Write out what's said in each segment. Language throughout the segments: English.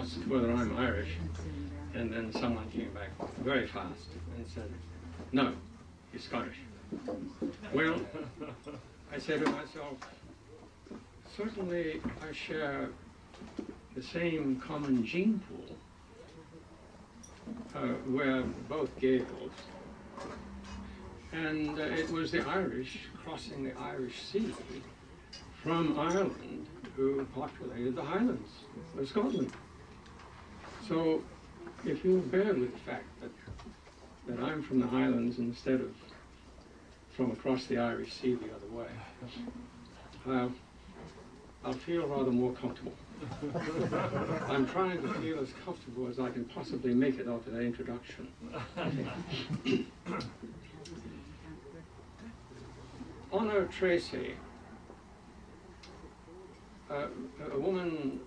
asked whether I'm Irish, and then someone came back very fast and said, no, he's Scottish. Well, I said to myself, certainly I share the same common gene pool. We're both Gaels, and it was the Irish crossing the Irish Sea from Ireland who populated the Highlands of Scotland. So if you'll bear with the fact that I'm from the Highlands instead of from across the Irish Sea the other way, I'll feel rather more comfortable. I'm trying to feel as comfortable as I can possibly make it after that introduction. Honor Tracy, a woman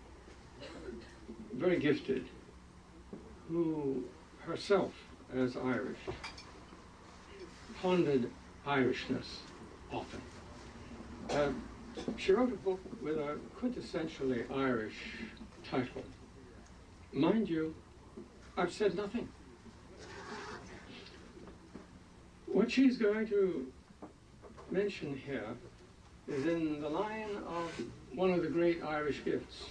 very gifted, who herself, as Irish, pondered Irishness often. She wrote a book with a quintessentially Irish title. Mind you, I've said nothing. What she's going to mention here is in the line of one of the great Irish gifts,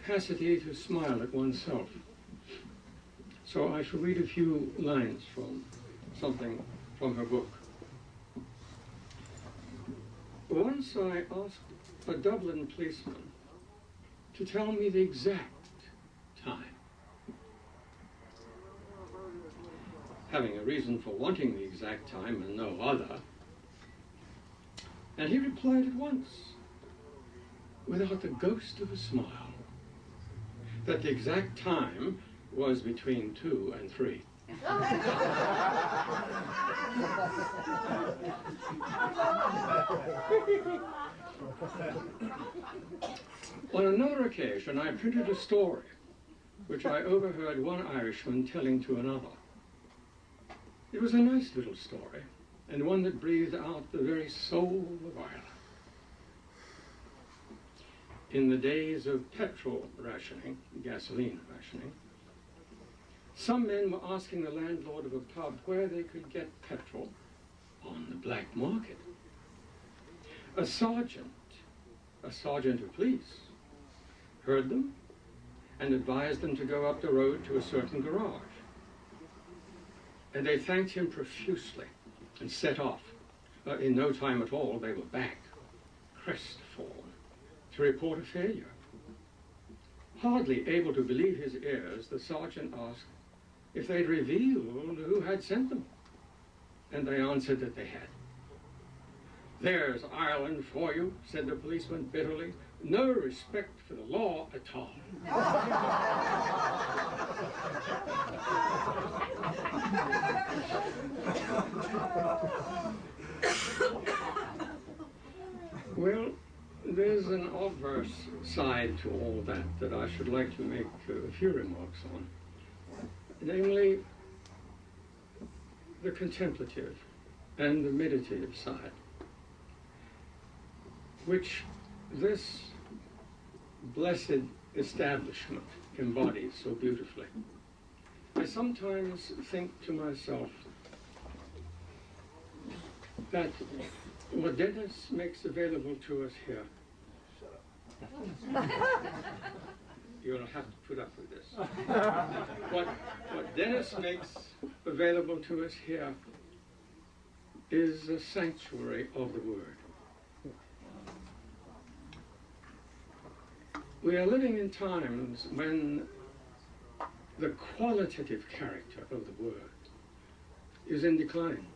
capacity to smile at oneself. So I shall read a few lines from something from her book. Once I asked a Dublin policeman to tell me the exact time. Having a reason for wanting the exact time and no other, and he replied at once, without the ghost of a smile, that the exact time was between 2 and 3. On another occasion, I printed a story which I overheard one Irishman telling to another. It was a nice little story, and one that breathed out the very soul of Ireland. In the days of petrol rationing, gasoline rationing, some men were asking the landlord of a pub where they could get petrol on the black market. A sergeant of police, heard them and advised them to go up the road to a certain garage. And they thanked him profusely and set off. In no time at all, they were back, crestfallen, to report a failure. Hardly able to believe his ears, the sergeant asked if they'd revealed who had sent them. And they answered that they had. "There's Ireland for you," said the policeman bitterly. "No respect for the law at all." Well, there's an obverse side to all that I should like to make a few remarks on. Namely, the contemplative and the meditative side, which this blessed establishment embodies so beautifully. I sometimes think to myself that what Dennis makes available to us here, you'll have to put up with this. What Dennis makes available to us here is a sanctuary of the Word. We are living in times when the qualitative character of the Word is in decline.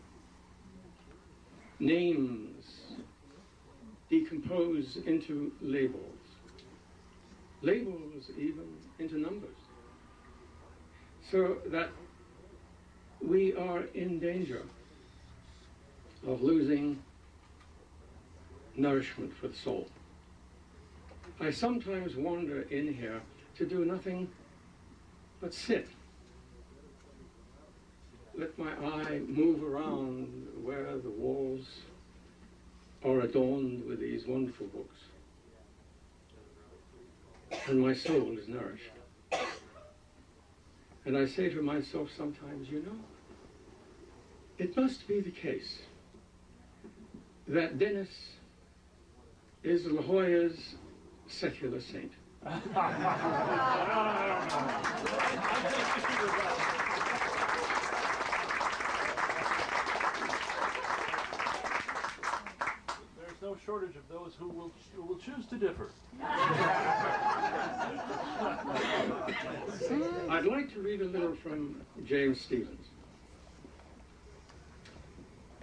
Names decompose into labels, labels even into numbers, so that we are in danger of losing nourishment for the soul. I sometimes wander in here to do nothing but sit. Let my eye move around where the walls are adorned with these wonderful books, and my soul is nourished. And I say to myself sometimes, you know, it must be the case that Dennis is La Jolla's secular saint. There's no shortage of those who will choose to differ. I'd like to read a little from James Stephens.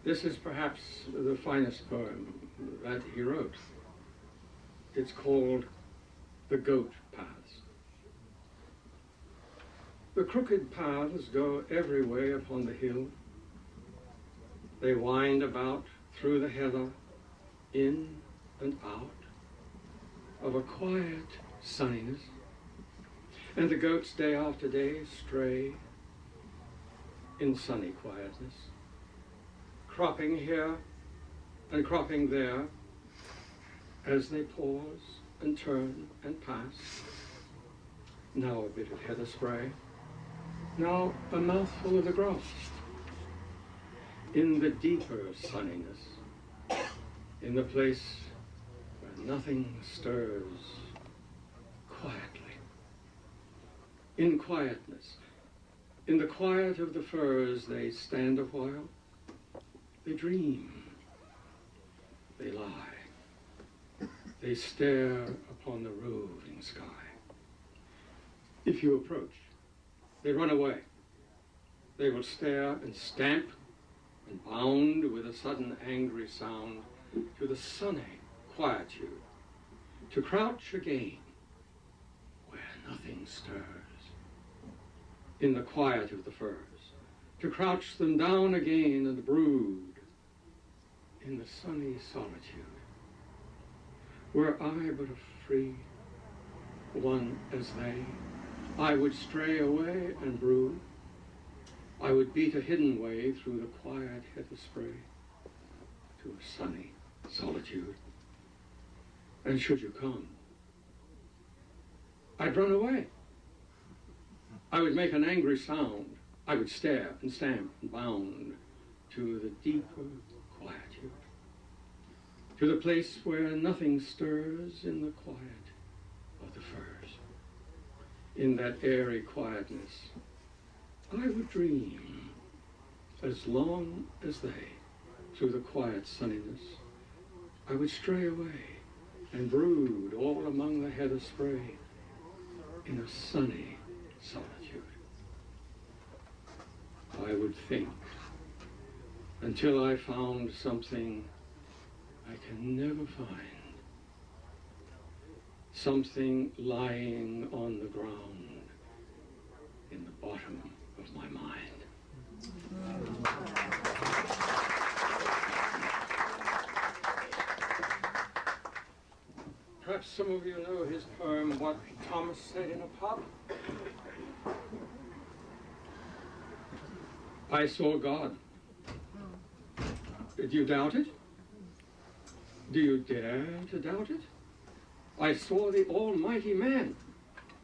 This is perhaps the finest poem that he wrote. It's called The Goat Paths. The crooked paths go every way upon the hill. They wind about through the heather, in and out of a quiet sunniness. And the goats day after day stray in sunny quietness, cropping here and cropping there as they pause and turn and pass. Now a bit of heather spray, now a mouthful of the grass. In the deeper sunniness, in the place where nothing stirs, quietly. In quietness, in the quiet of the firs, they stand a while, they dream, they lie, they stare upon the roving sky. If you approach, they run away. They will stare and stamp and bound with a sudden angry sound to the sunny quietude, to crouch again where nothing stirs. In the quiet of the firs, to crouch them down again and brood in the sunny solitude. Were I but a free one as they, I would stray away and brood. I would beat a hidden way through the quiet heather spray to a sunny solitude. And should you come, I'd run away. I would make an angry sound. I would stare and stamp and bound to the deeper quietude, to the place where nothing stirs in the quiet of the firs. In that airy quietness, I would dream as long as they, through the quiet sunniness, I would stray away and brood all among the heather spray in a sunny solitude. I would think until I found something I can never find, something lying on the ground in the bottom of my mind. Perhaps some of you know his poem, What Thomas Said in a Pub. I saw God. Did you doubt it? Do you dare to doubt it? I saw the Almighty Man.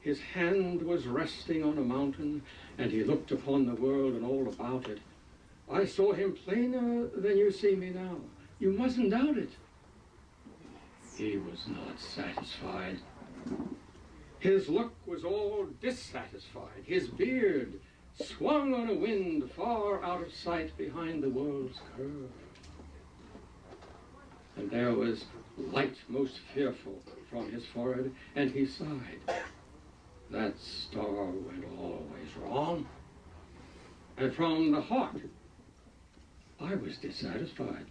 His hand was resting on a mountain, and he looked upon the world and all about it. I saw him plainer than you see me now. You mustn't doubt it. He was not satisfied. His look was all dissatisfied. His beard swung on a wind far out of sight behind the world's curve. And there was light most fearful from his forehead, and he sighed. That star went always wrong. And from the heart, I was dissatisfied.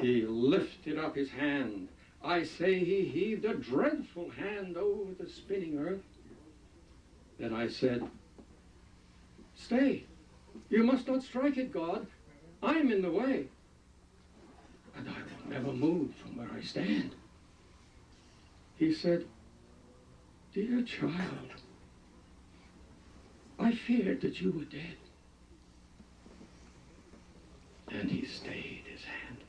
He lifted up his hand. I say he heaved a dreadful hand over the spinning earth. Then I said, stay, you must not strike it, God. I'm in the way, and I will never move from where I stand. He said, dear child, I feared that you were dead. And he stayed his hand.